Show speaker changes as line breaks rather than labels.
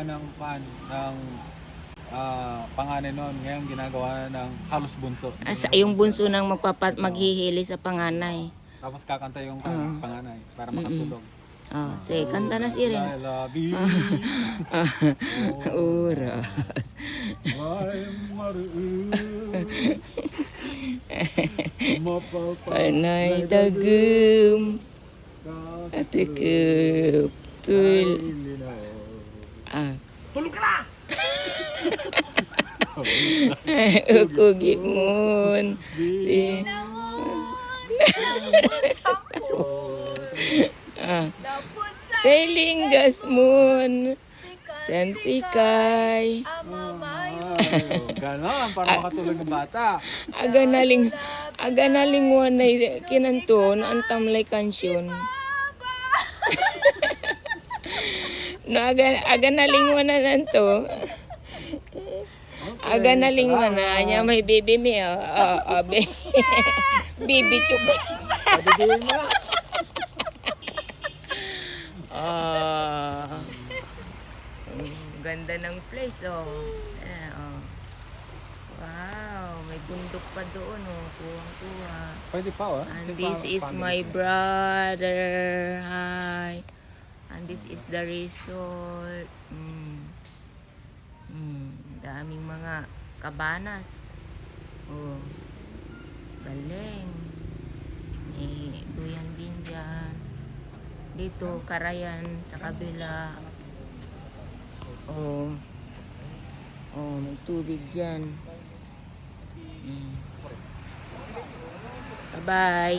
ng panganay noon, ngayon ginagawa na ng halos bunso.
Yung bunso nang maghihili sa panganay.
Tapos kakanta yung panganay para
Mm-mm.
makatulog.
Sige, kanta na si Rin.
Lalabi.
Oras. Panay dagum. Atikip. Tul.
Tulog ka na!
Ukugimon. Si... Sailing gasmon. Sansikay.
Ganon, para makatulog ng bata.
Aga naling wanay kinanto na ang tamlay kansyon. No, aga naling wana nanto. Aga naling wana nya may baby me baby chup.
Pabibihin mo na.
Ganda ng place, Wow, may bundok pa doon, Kuwang-kuwa.
Pwede pa,
And this is my brother. Hi. And this is the resort. Daming mga kabanas. Galing. Duyan din dyan. Dito, karayan sa kabila. May tubig dyan. Bye-bye.